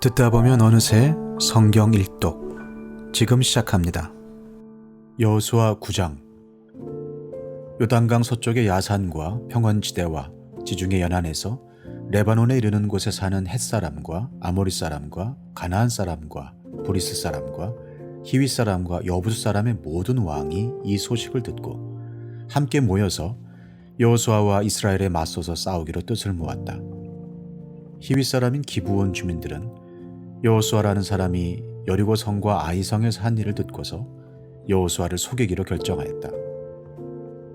듣다 보면 어느새 성경 일독 지금 시작합니다. 여호수아 9장. 요단강 서쪽의 야산과 평원지대와 지중해 연안에서 레바논에 이르는 곳에 사는 헷사람과 아모리 사람과 가나안 사람과 브리스 사람과 히위 사람과 여부스 사람의 모든 왕이 이 소식을 듣고 함께 모여서 여호수아와 이스라엘에 맞서서 싸우기로 뜻을 모았다. 히위 사람인 기브온 주민들은 여호수아라는 사람이 여리고 성과 아이 성에서 한 일을 듣고서 여호수아를 속이기로 결정하였다.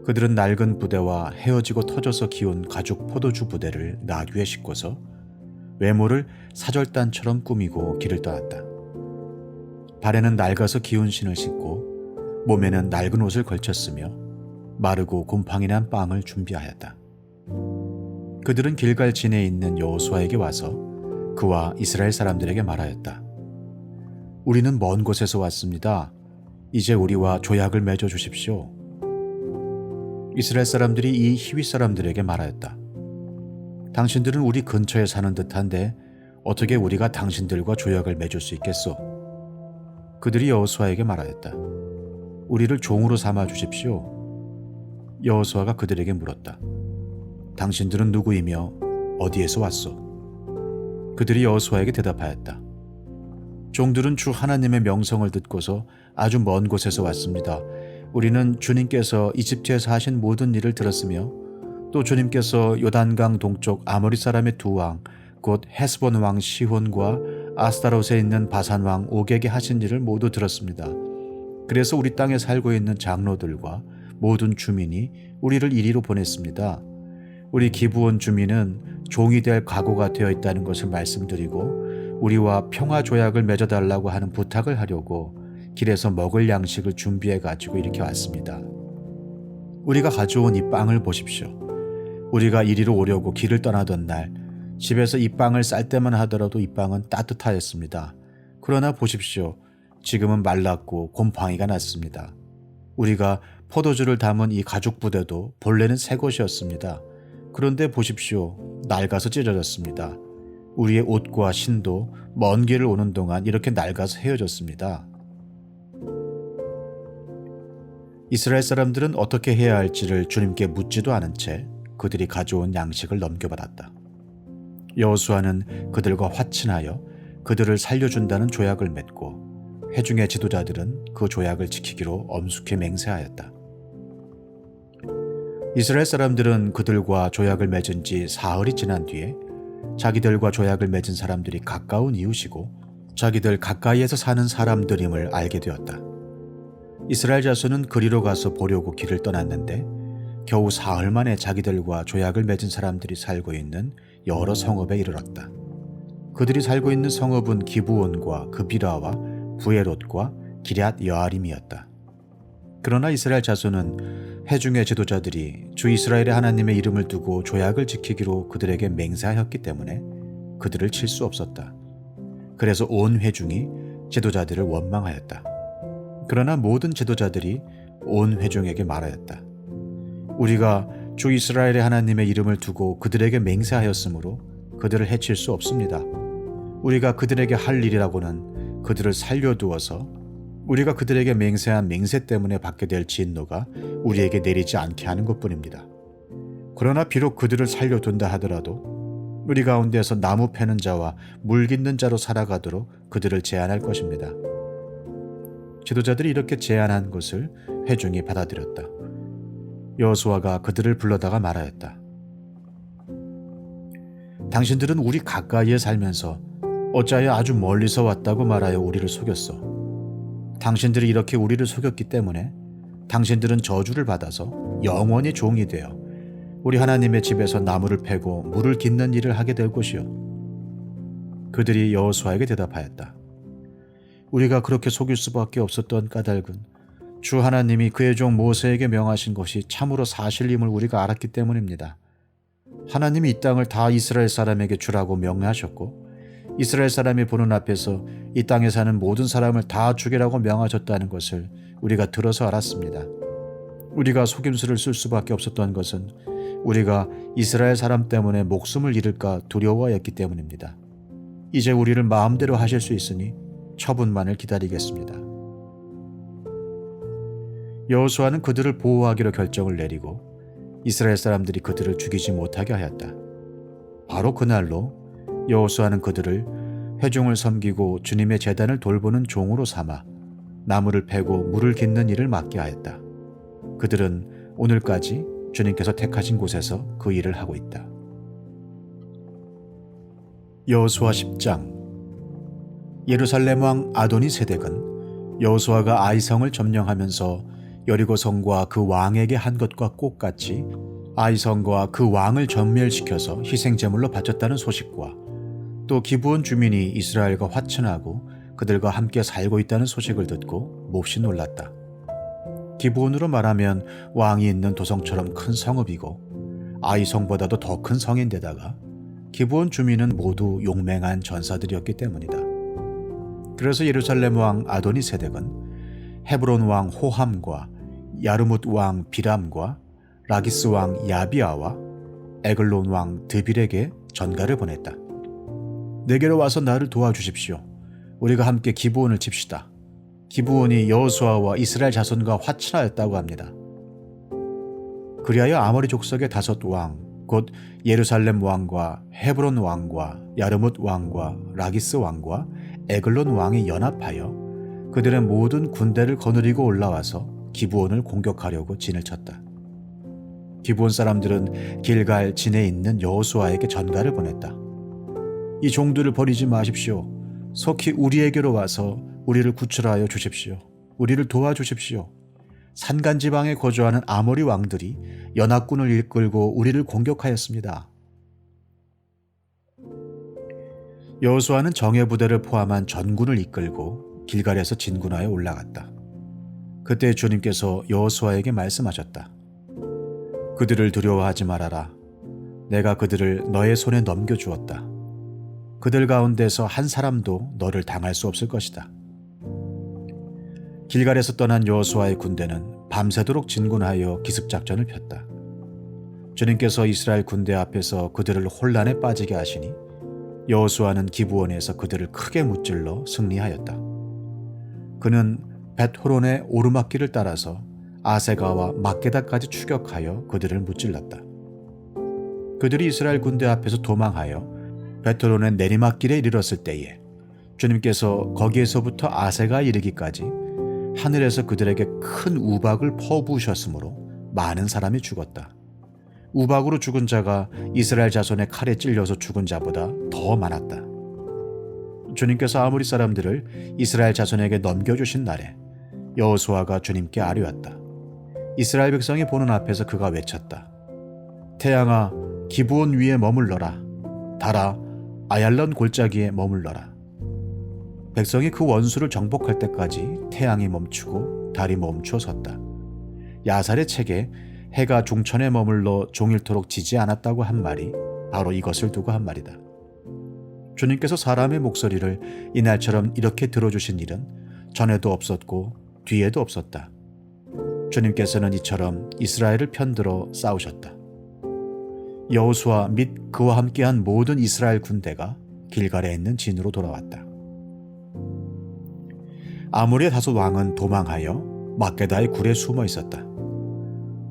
그들은 낡은 부대와 헤어지고 터져서 기운 가죽 포도주 부대를 나귀에 싣고서 외모를 사절단처럼 꾸미고 길을 떠났다. 발에는 낡아서 기운 신을 신고 몸에는 낡은 옷을 걸쳤으며 마르고 곰팡이 난 빵을 준비하였다. 그들은 길갈 진에 있는 여호수아에게 와서 그와 이스라엘 사람들에게 말하였다. 우리는 먼 곳에서 왔습니다. 이제 우리와 조약을 맺어 주십시오. 이스라엘 사람들이 이 히위 사람들에게 말하였다. 당신들은 우리 근처에 사는 듯한데 어떻게 우리가 당신들과 조약을 맺을 수 있겠소? 그들이 여호수아에게 말하였다. 우리를 종으로 삼아 주십시오. 여호수아가 그들에게 물었다. 당신들은 누구이며 어디에서 왔소? 그들이 여호수아에게 대답하였다. 종들은 주 하나님의 명성을 듣고서 아주 먼 곳에서 왔습니다. 우리는 주님께서 이집트에서 하신 모든 일을 들었으며 또 주님께서 요단강 동쪽 아모리 사람의 두 왕, 곧 헤스본 왕 시혼과 아스타롯에 있는 바산 왕 옥에게 하신 일을 모두 들었습니다. 그래서 우리 땅에 살고 있는 장로들과 모든 주민이 우리를 이리로 보냈습니다. 우리 기브온 주민은 종이 될 각오가 되어 있다는 것을 말씀드리고 우리와 평화 조약을 맺어달라고 하는 부탁을 하려고 길에서 먹을 양식을 준비해 가지고 이렇게 왔습니다. 우리가 가져온 이 빵을 보십시오. 우리가 이리로 오려고 길을 떠나던 날 집에서 이 빵을 쌀 때만 하더라도 이 빵은 따뜻하였습니다. 그러나 보십시오. 지금은 말랐고 곰팡이가 났습니다. 우리가 포도주를 담은 이 가죽 부대도 본래는 새 것이었습니다. 그런데 보십시오. 낡아서 찢어졌습니다. 우리의 옷과 신도 먼 길을 오는 동안 이렇게 낡아서 헤어졌습니다. 이스라엘 사람들은 어떻게 해야 할지를 주님께 묻지도 않은 채 그들이 가져온 양식을 넘겨받았다. 여호수아는 그들과 화친하여 그들을 살려준다는 조약을 맺고 회중의 지도자들은 그 조약을 지키기로 엄숙히 맹세하였다. 이스라엘 사람들은 그들과 조약을 맺은 지 사흘이 지난 뒤에 자기들과 조약을 맺은 사람들이 가까운 이웃이고 자기들 가까이에서 사는 사람들임을 알게 되었다. 이스라엘 자손은 그리로 가서 보려고 길을 떠났는데 겨우 사흘 만에 자기들과 조약을 맺은 사람들이 살고 있는 여러 성읍에 이르렀다. 그들이 살고 있는 성읍은 기브온과 그비라와 부에롯과 기럇 여아림이었다. 그러나 이스라엘 자손은 회중의 지도자들이 주 이스라엘의 하나님의 이름을 두고 조약을 지키기로 그들에게 맹세하였기 때문에 그들을 칠 수 없었다. 그래서 온 회중이 지도자들을 원망하였다. 그러나 모든 지도자들이 온 회중에게 말하였다. 우리가 주 이스라엘의 하나님의 이름을 두고 그들에게 맹세하였으므로 그들을 해칠 수 없습니다. 우리가 그들에게 할 일이라고는 그들을 살려두어서 우리가 그들에게 맹세한 맹세 때문에 받게 될 진노가 우리에게 내리지 않게 하는 것뿐입니다. 그러나 비록 그들을 살려둔다 하더라도 우리 가운데서 나무 패는 자와 물 깃는 자로 살아가도록 그들을 제한할 것입니다. 지도자들이 이렇게 제안한 것을 회중이 받아들였다. 여호수아가 그들을 불러다가 말하였다. 당신들은 우리 가까이에 살면서 어찌하여 아주 멀리서 왔다고 말하여 우리를 속였소. 당신들이 이렇게 우리를 속였기 때문에 당신들은 저주를 받아서 영원히 종이 되어 우리 하나님의 집에서 나무를 패고 물을 깃는 일을 하게 될 것이요. 그들이 여호수아에게 대답하였다. 우리가 그렇게 속일 수밖에 없었던 까닭은 주 하나님이 그의 종 모세에게 명하신 것이 참으로 사실임을 우리가 알았기 때문입니다. 하나님이 이 땅을 다 이스라엘 사람에게 주라고 명하셨고 이스라엘 사람이 보는 앞에서 이 땅에 사는 모든 사람을 다 죽이라고 명하셨다는 것을 우리가 들어서 알았습니다. 우리가 속임수를 쓸 수밖에 없었던 것은 우리가 이스라엘 사람 때문에 목숨을 잃을까 두려워하였기 때문입니다. 이제 우리를 마음대로 하실 수 있으니 처분만을 기다리겠습니다. 여호수아는 그들을 보호하기로 결정을 내리고 이스라엘 사람들이 그들을 죽이지 못하게 하였다. 바로 그날로 여호수아는 그들을 회중을 섬기고 주님의 제단을 돌보는 종으로 삼아 나무를 패고 물을 깃는 일을 맡게 하였다. 그들은 오늘까지 주님께서 택하신 곳에서 그 일을 하고 있다. 여호수아 10장. 예루살렘 왕 아도니세덱은 여호수아가 아이성을 점령하면서 여리고성과 그 왕에게 한 것과 똑같이 아이성과 그 왕을 전멸시켜서 희생제물로 바쳤다는 소식과 또 기브온 주민이 이스라엘과 화친하고 그들과 함께 살고 있다는 소식을 듣고 몹시 놀랐다. 기브온으로 말하면 왕이 있는 도성처럼 큰 성읍이고 아이성보다도 더 큰 성인데다가 기브온 주민은 모두 용맹한 전사들이었기 때문이다. 그래서 예루살렘 왕 아도니세덱은 헤브론 왕 호함과 야르뭇 왕 비람과 라기스 왕 야비아와 에글론 왕 드빌에게 전가를 보냈다. 내게로 와서 나를 도와주십시오. 우리가 함께 기브온을 칩시다. 기브온이 여호수아와 이스라엘 자손과 화친하였다고 합니다. 그리하여 아모리 족속의 5왕, 곧 예루살렘 왕과 헤브론 왕과 야르뭇 왕과 라기스 왕과 에글론 왕이 연합하여 그들의 모든 군대를 거느리고 올라와서 기브온을 공격하려고 진을 쳤다. 기브온 사람들은 길갈 진에 있는 여호수아에게 전가를 보냈다. 이 종들을 버리지 마십시오. 속히 우리에게로 와서 우리를 구출하여 주십시오. 우리를 도와주십시오. 산간지방에 거주하는 아모리 왕들이 연합군을 이끌고 우리를 공격하였습니다. 여호수아는 정예부대를 포함한 전군을 이끌고 길갈에서 진군하여 올라갔다. 그때 주님께서 여호수아에게 말씀하셨다. 그들을 두려워하지 말아라. 내가 그들을 너의 손에 넘겨주었다. 그들 가운데서 한 사람도 너를 당할 수 없을 것이다. 길갈에서 떠난 여호수아의 군대는 밤새도록 진군하여 기습작전을 폈다. 주님께서 이스라엘 군대 앞에서 그들을 혼란에 빠지게 하시니 여호수아는 기브온에서 그들을 크게 무찔러 승리하였다. 그는 벳호론의 오르막길을 따라서 아세가와 막게다까지 추격하여 그들을 무찔렀다. 그들이 이스라엘 군대 앞에서 도망하여 벳호론의 내리막길에 이르렀을 때에 주님께서 거기에서부터 아세가 이르기까지 하늘에서 그들에게 큰 우박을 퍼부으셨으므로 많은 사람이 죽었다. 우박으로 죽은 자가 이스라엘 자손의 칼에 찔려서 죽은 자보다 더 많았다. 주님께서 아모리 사람들을 이스라엘 자손에게 넘겨주신 날에 여호수아가 주님께 아뢰었다. 이스라엘 백성이 보는 앞에서 그가 외쳤다. 태양아, 기브온 위에 머물러라. 달아, 아얄론 골짜기에 머물러라. 백성이 그 원수를 정복할 때까지 태양이 멈추고 달이 멈추어 섰다. 야살의 책에 해가 중천에 머물러 종일토록 지지 않았다고 한 말이 바로 이것을 두고 한 말이다. 주님께서 사람의 목소리를 이날처럼 이렇게 들어주신 일은 전에도 없었고 뒤에도 없었다. 주님께서는 이처럼 이스라엘을 편들어 싸우셨다. 여호수아 및 그와 함께한 모든 이스라엘 군대가 길갈에 있는 진으로 돌아왔다. 아모리의 5 왕은 도망하여 막게다의 굴에 숨어 있었다.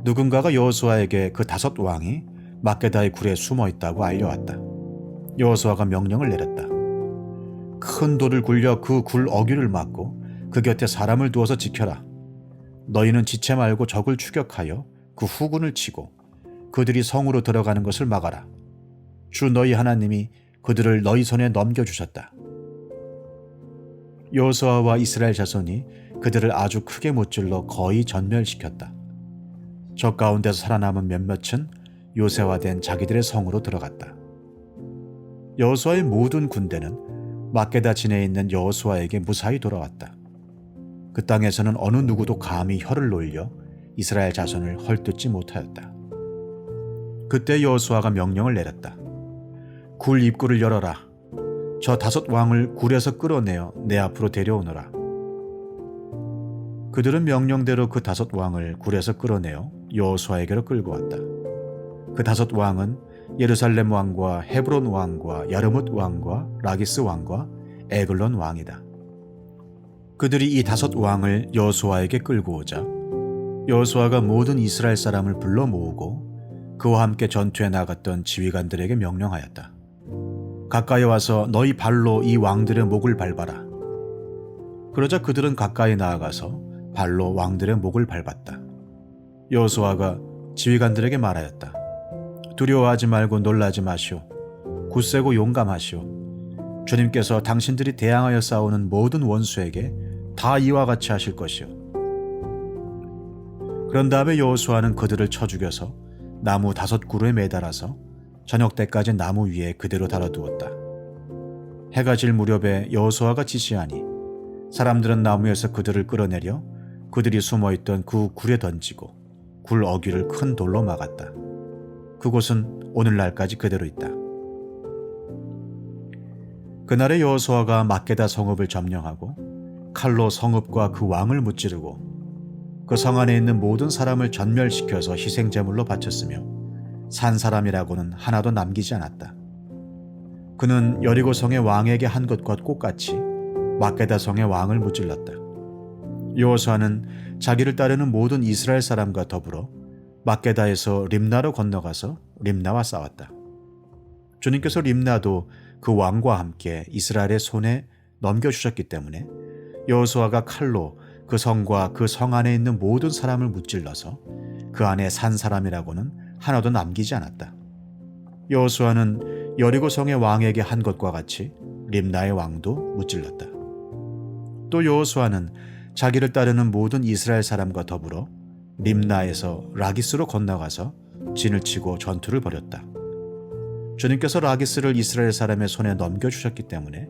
누군가가 여호수아에게 그 5 왕이 막게다의 굴에 숨어 있다고 알려왔다. 여호수아가 명령을 내렸다. 큰 돌을 굴려 그 굴 어귀를 막고 그 곁에 사람을 두어서 지켜라. 너희는 지체 말고 적을 추격하여 그 후군을 치고 그들이 성으로 들어가는 것을 막아라. 주 너희 하나님이 그들을 너희 손에 넘겨주셨다. 여호수아와 이스라엘 자손이 그들을 아주 크게 무찔러 거의 전멸시켰다. 적 가운데서 살아남은 몇몇은 요새화된 자기들의 성으로 들어갔다. 여호수아의 모든 군대는 막게다 진에 있는 여호수아에게 무사히 돌아왔다. 그 땅에서는 어느 누구도 감히 혀를 놀려 이스라엘 자손을 헐뜯지 못하였다. 그때 여호수아가 명령을 내렸다. 굴 입구를 열어라. 저 5 왕을 굴에서 끌어내어 내 앞으로 데려오너라. 그들은 명령대로 그 5 왕을 굴에서 끌어내어 여호수아에게로 끌고 왔다. 그 5 왕은 예루살렘 왕과 헤브론 왕과 야르뭇 왕과 라기스 왕과 에글론 왕이다. 그들이 이 5 왕을 여호수아에게 끌고 오자 여호수아가 모든 이스라엘 사람을 불러 모으고 그와 함께 전투에 나갔던 지휘관들에게 명령하였다. 가까이 와서 너희 발로 이 왕들의 목을 밟아라. 그러자 그들은 가까이 나아가서 발로 왕들의 목을 밟았다. 여호수아가 지휘관들에게 말하였다. 두려워하지 말고 놀라지 마시오. 굳세고 용감하시오. 주님께서 당신들이 대항하여 싸우는 모든 원수에게 다 이와 같이 하실 것이오. 그런 다음에 여호수아는 그들을 쳐 죽여서 나무 5 그루에 매달아서 저녁 때까지 나무 위에 그대로 달아두었다. 해가 질 무렵에 여호수아가 지시하니 사람들은 나무에서 그들을 끌어내려 그들이 숨어있던 그 굴에 던지고 굴 어귀를 큰 돌로 막았다. 그곳은 오늘날까지 그대로 있다. 그날에 여호수아가 막게다 성읍을 점령하고 칼로 성읍과 그 왕을 무찌르고 그 성 안에 있는 모든 사람을 전멸시켜서 희생제물로 바쳤으며 산 사람이라고는 하나도 남기지 않았다. 그는 여리고 성의 왕에게 한 것과 똑같이 막게다 성의 왕을 무찔렀다. 여호수아는 자기를 따르는 모든 이스라엘 사람과 더불어 막게다에서 림나로 건너가서 림나와 싸웠다. 주님께서 림나도 그 왕과 함께 이스라엘의 손에 넘겨주셨기 때문에 여호수아가 칼로 그 성과 그 성 안에 있는 모든 사람을 무찔러서 그 안에 산 사람이라고는 하나도 남기지 않았다. 여호수아는 여리고 성의 왕에게 한 것과 같이 림나의 왕도 무찔렀다. 또 여호수아는 자기를 따르는 모든 이스라엘 사람과 더불어 림나에서 라기스로 건너가서 진을 치고 전투를 벌였다. 주님께서 라기스를 이스라엘 사람의 손에 넘겨주셨기 때문에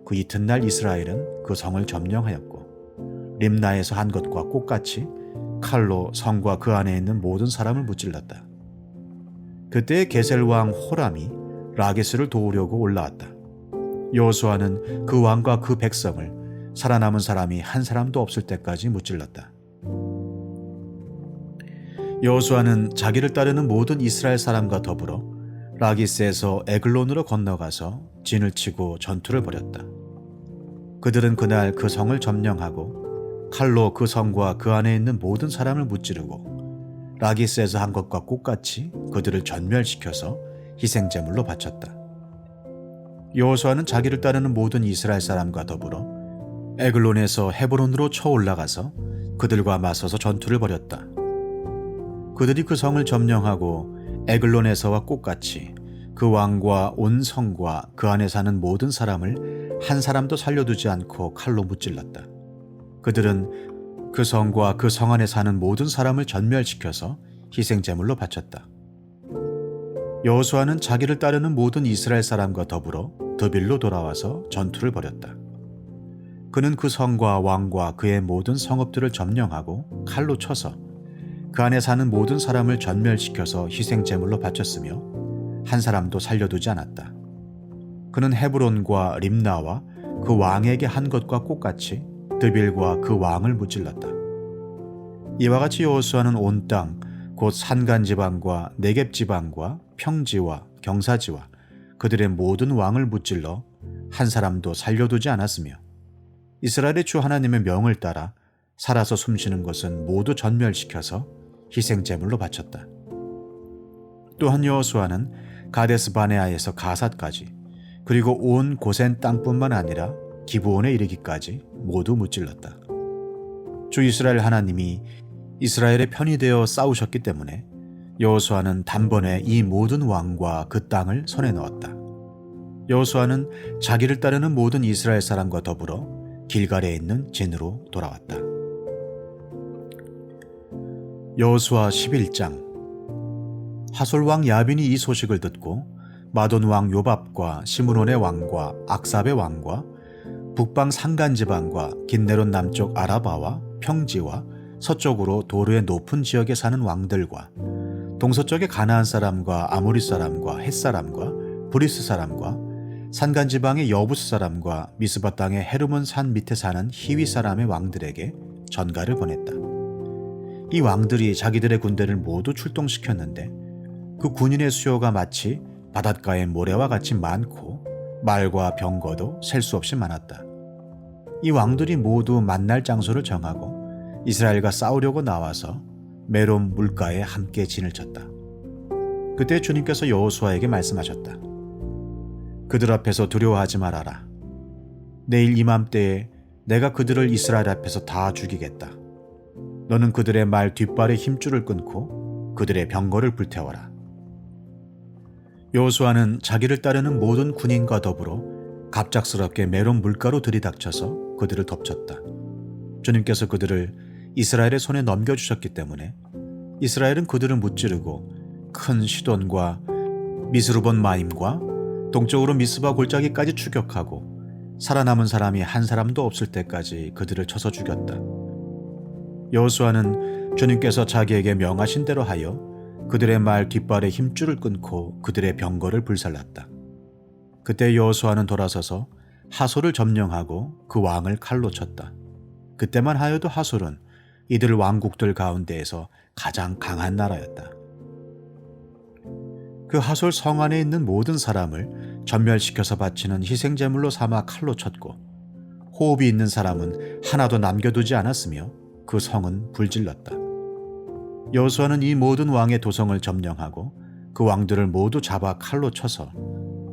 그 이튿날 이스라엘은 그 성을 점령하였고 림나에서 한 것과 똑같이 칼로 성과 그 안에 있는 모든 사람을 무찔렀다. 그때 게셀 왕 호람이 라기스를 도우려고 올라왔다. 여호수아는 그 왕과 그 백성을 살아남은 사람이 한 사람도 없을 때까지 무찔렀다. 여호수아는 자기를 따르는 모든 이스라엘 사람과 더불어 라기스에서 에글론으로 건너가서 진을 치고 전투를 벌였다. 그들은 그날 그 성을 점령하고 칼로 그 성과 그 안에 있는 모든 사람을 무찌르고 라기스에서 한 것과 똑같이 그들을 전멸시켜서 희생제물로 바쳤다. 여호수아는 자기를 따르는 모든 이스라엘 사람과 더불어 에글론에서 헤브론으로 쳐 올라가서 그들과 맞서서 전투를 벌였다. 그들이 그 성을 점령하고 에글론에서와 똑같이 그 왕과 온 성과 그 안에 사는 모든 사람을 한 사람도 살려두지 않고 칼로 무찔렀다. 그들은 그 성과 그 성 안에 사는 모든 사람을 전멸시켜서 희생제물로 바쳤다. 여호수아는 자기를 따르는 모든 이스라엘 사람과 더불어 드빌로 돌아와서 전투를 벌였다. 그는 그 성과 왕과 그의 모든 성읍들을 점령하고 칼로 쳐서 그 안에 사는 모든 사람을 전멸시켜서 희생제물로 바쳤으며 한 사람도 살려두지 않았다. 그는 헤브론과 림나와 그 왕에게 한 것과 똑같이 드빌과 그 왕을 무찔렀다. 이와 같이 여호수아는 온 땅 곧 산간 지방과 네겝 지방과 평지와 경사지와 그들의 모든 왕을 무찔러 한 사람도 살려두지 않았으며 이스라엘의 주 하나님의 명을 따라 살아서 숨쉬는 것은 모두 전멸시켜서 희생제물로 바쳤다. 또한 여호수아는 가데스 바네아에서 가삿까지 그리고 온 고센 땅뿐만 아니라 기브온에 이르기까지 모두 무찔렀다. 주 이스라엘 하나님이 이스라엘의 편이 되어 싸우셨기 때문에 여호수아는 단번에 이 모든 왕과 그 땅을 손에 넣었다. 여호수아는 자기를 따르는 모든 이스라엘 사람과 더불어 길갈에 있는 진으로 돌아왔다. 여호수아 11장. 하솔 왕 야빈이 이 소식을 듣고 마돈 왕 요밥과 시므론의 왕과 악삽의 왕과 북방 산간 지방과 긴네론 남쪽 아라바와 평지와 서쪽으로 도르의 높은 지역에 사는 왕들과 동서쪽의 가나안 사람과 아모리 사람과 헷 사람과 브리스 사람과 산간 지방의 여부스 사람과 미스바 땅의 헤르몬 산 밑에 사는 히위 사람의 왕들에게 전가를 보냈다. 이 왕들이 자기들의 군대를 모두 출동시켰는데 그 군인의 수요가 마치 바닷가의 모래와 같이 많고 말과 병거도 셀 수 없이 많았다. 이 왕들이 모두 만날 장소를 정하고 이스라엘과 싸우려고 나와서 메론 물가에 함께 진을 쳤다. 그때 주님께서 여호수아에게 말씀하셨다. 그들 앞에서 두려워하지 말아라. 내일 이맘때에 내가 그들을 이스라엘 앞에서 다 죽이겠다. 너는 그들의 말 뒷발의 힘줄을 끊고 그들의 병거를 불태워라. 여호수아는 자기를 따르는 모든 군인과 더불어 갑작스럽게 메론 물가로 들이닥쳐서 그들을 덮쳤다. 주님께서 그들을 이스라엘의 손에 넘겨주셨기 때문에 이스라엘은 그들을 무찌르고 큰 시돈과 미스르본 마임과 동쪽으로 미스바 골짜기까지 추격하고 살아남은 사람이 한 사람도 없을 때까지 그들을 쳐서 죽였다. 여호수아는 주님께서 자기에게 명하신 대로 하여 그들의 말 뒷발의 힘줄을 끊고 그들의 병거를 불살랐다. 그때 여호수아는 돌아서서 하솔을 점령하고 그 왕을 칼로 쳤다. 그때만 하여도 하솔은 이들 왕국들 가운데에서 가장 강한 나라였다. 그 하솔 성 안에 있는 모든 사람을 전멸시켜서 바치는 희생제물로 삼아 칼로 쳤고 호흡이 있는 사람은 하나도 남겨두지 않았으며 그 성은 불질렀다. 여호수아는 이 모든 왕의 도성을 점령하고 그 왕들을 모두 잡아 칼로 쳐서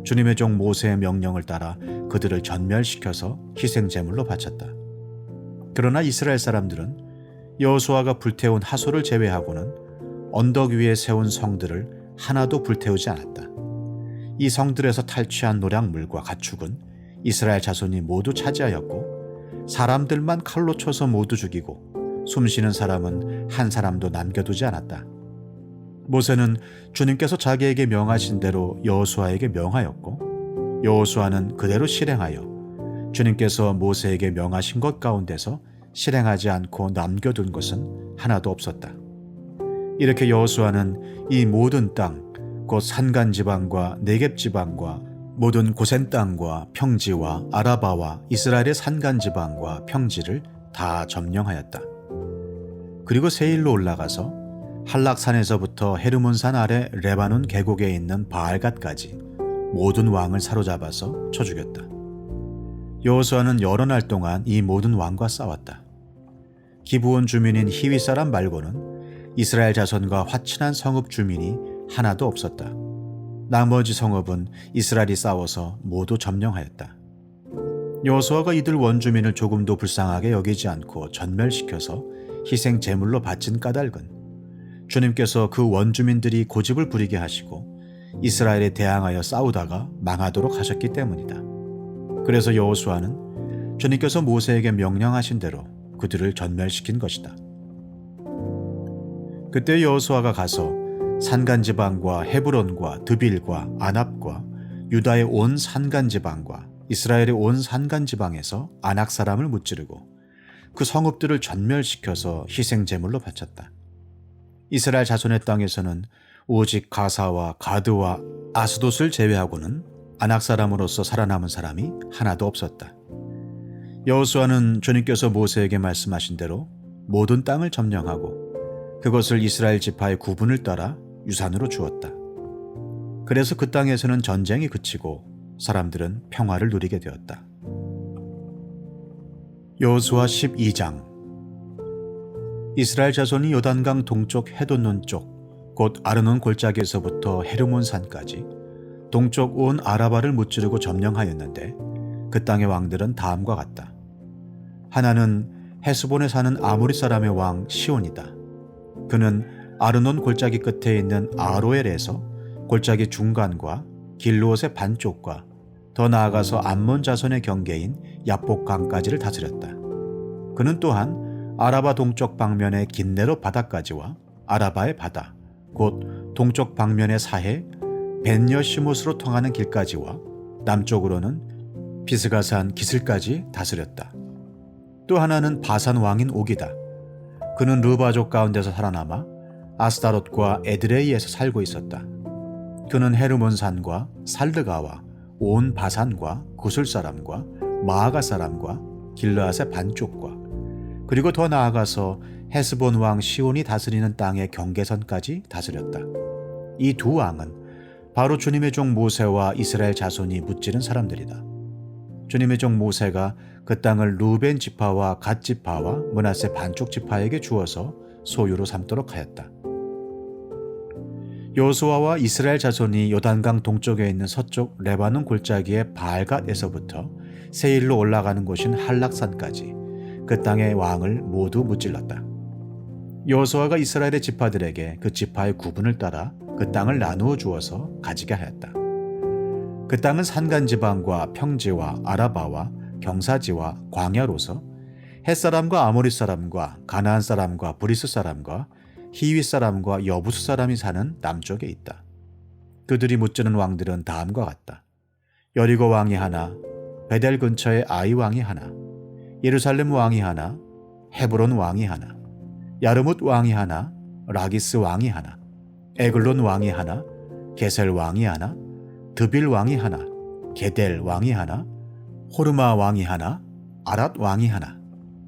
주님의 종 모세의 명령을 따라 그들을 전멸시켜서 희생제물로 바쳤다. 그러나 이스라엘 사람들은 여호수아가 불태운 하솔을 제외하고는 언덕 위에 세운 성들을 하나도 불태우지 않았다. 이 성들에서 탈취한 노략물과 가축은 이스라엘 자손이 모두 차지하였고 사람들만 칼로 쳐서 모두 죽이고 숨쉬는 사람은 한 사람도 남겨두지 않았다. 모세는 주님께서 자기에게 명하신 대로 여호수아에게 명하였고 여호수아는 그대로 실행하여 주님께서 모세에게 명하신 것 가운데서 실행하지 않고 남겨둔 것은 하나도 없었다. 이렇게 여호수아는 이 모든 땅, 곧 산간지방과 네겝지방과 모든 고센 땅과 평지와 아라바와 이스라엘의 산간지방과 평지를 다 점령하였다. 그리고 세일로 올라가서 한락산에서부터 헤르몬산 아래 레바논 계곡에 있는 바알갓까지 모든 왕을 사로잡아서 쳐 죽였다. 여호수아는 여러 날 동안 이 모든 왕과 싸웠다. 기브온 주민인 히위 사람 말고는 이스라엘 자손과 화친한 성읍 주민이 하나도 없었다. 나머지 성읍은 이스라엘이 싸워서 모두 점령하였다. 여호수아가 이들 원주민을 조금도 불쌍하게 여기지 않고 전멸시켜서 희생 제물로 바친 까닭은 주님께서 그 원주민들이 고집을 부리게 하시고 이스라엘에 대항하여 싸우다가 망하도록 하셨기 때문이다. 그래서 여호수아는 주님께서 모세에게 명령하신 대로 그들을 전멸시킨 것이다. 그때 여호수아가 가서 산간지방과 헤브론과 드빌과 아납과 유다의 온 산간지방과 이스라엘의 온 산간지방에서 아낙 사람을 무찌르고 그 성읍들을 전멸시켜서 희생제물로 바쳤다. 이스라엘 자손의 땅에서는 오직 가사와 가드와 아스돗을 제외하고는 아낙 사람으로서 살아남은 사람이 하나도 없었다. 여호수아는 주님께서 모세에게 말씀하신 대로 모든 땅을 점령하고 그것을 이스라엘 지파의 구분을 따라 유산으로 주었다. 그래서 그 땅에서는 전쟁이 그치고 사람들은 평화를 누리게 되었다. 여호수아 12장. 이스라엘 자손이 요단강 동쪽 헤돈논 쪽, 곧 아르논 골짜기에서부터 헤르몬 산까지 동쪽 온 아라바를 무찌르고 점령하였는데 그 땅의 왕들은 다음과 같다. 하나는 헤스본에 사는 아모리 사람의 왕 시온이다. 그는 아르논 골짜기 끝에 있는 아로엘에서 골짜기 중간과 길르옷의 반쪽과 더 나아가서 암몬 자손의 경계인 야복강까지를 다스렸다. 그는 또한 아라바 동쪽 방면의 긴네로 바다까지와 아라바의 바다, 곧 동쪽 방면의 사해 벤여시못으로 통하는 길까지와 남쪽으로는 비스가산 기슬까지 다스렸다. 또 하나는 바산 왕인 옥이다. 그는 르바족 가운데서 살아남아 아스다롯과 에드레이에서 살고 있었다. 그는 헤르몬산과 살르가와 온 바산과 구술 사람과 마아가 사람과 길르앗의 반쪽과 그리고 더 나아가서 헤스본 왕 시온이 다스리는 땅의 경계선까지 다스렸다. 이 두 왕은 바로 주님의 종 모세와 이스라엘 자손이 무찌른 사람들이다. 주님의 종 모세가 그 땅을 루벤 지파와 갓 지파와 므낫세 반쪽 지파에게 주어서 소유로 삼도록 하였다. 여호수아와 이스라엘 자손이 요단강 동쪽에 있는 서쪽 레바논 골짜기의 바알갓에서부터 세일로 올라가는 곳인 한락산까지 그 땅의 왕을 모두 무찔렀다. 여호수아가 이스라엘의 지파들에게 그 지파의 구분을 따라 그 땅을 나누어 주어서 가지게 하였다. 그 땅은 산간지방과 평지와 아라바와 경사지와 광야로서 헷사람과 아모리 사람과 가나안 사람과 브리스 사람과 히윗 사람과 여부스 사람이 사는 남쪽에 있다. 그들이 무찌른 왕들은 다음과 같다. 여리고 왕이 하나, 베델 근처에 아이 왕이 하나, 예루살렘 왕이 하나, 헤브론 왕이 하나, 야르뭇 왕이 하나, 라기스 왕이 하나, 에글론 왕이 하나, 게셀 왕이 하나, 드빌 왕이 하나, 게델 왕이 하나, 호르마 왕이 하나, 아랏 왕이 하나,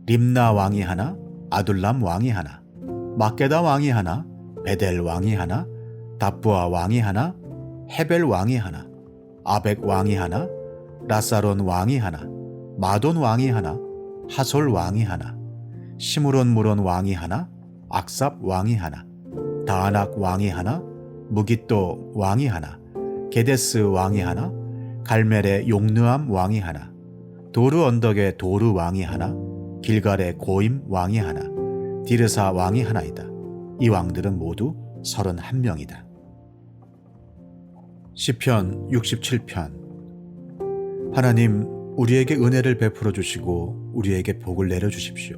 림나 왕이 하나, 아둘람 왕이 하나, 막게다 왕이 하나, 베델 왕이 하나, 답부아 왕이 하나, 헤벨 왕이 하나, 아벡 왕이 하나, 라사론 왕이 하나, 마돈 왕이 하나, 하솔 왕이 하나, 시므론 무론 왕이 하나, 악삽 왕이 하나, 다아낙 왕이 하나, 무깃도 왕이 하나, 게데스 왕이 하나, 갈멜의 용느암 왕이 하나, 도르 언덕의 도르 왕이 하나, 길갈의 고임 왕이 하나, 디르사 왕이 하나이다. 이 왕들은 모두 31명이다. 시편 67편. 하나님, 우리에게 은혜를 베풀어 주시고 우리에게 복을 내려 주십시오.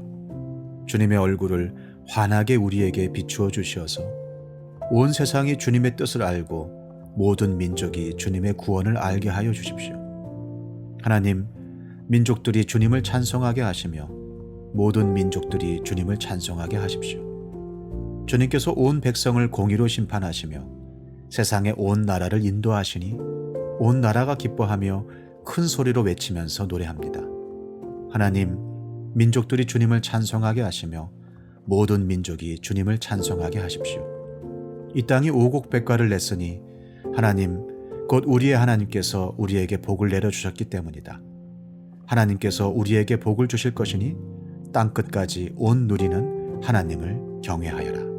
주님의 얼굴을 환하게 우리에게 비추어 주시어서 온 세상이 주님의 뜻을 알고 모든 민족이 주님의 구원을 알게 하여 주십시오. 하나님, 민족들이 주님을 찬송하게 하시며 모든 민족들이 주님을 찬송하게 하십시오. 주님께서 온 백성을 공의로 심판하시며 세상의 온 나라를 인도하시니 온 나라가 기뻐하며 큰 소리로 외치면서 노래합니다. 하나님, 민족들이 주님을 찬송하게 하시며 모든 민족이 주님을 찬송하게 하십시오. 이 땅이 오곡백과를 냈으니 하나님, 곧 우리의 하나님께서 우리에게 복을 내려주셨기 때문이다. 하나님께서 우리에게 복을 주실 것이니 땅끝까지 온 누리는 하나님을 경외하여라.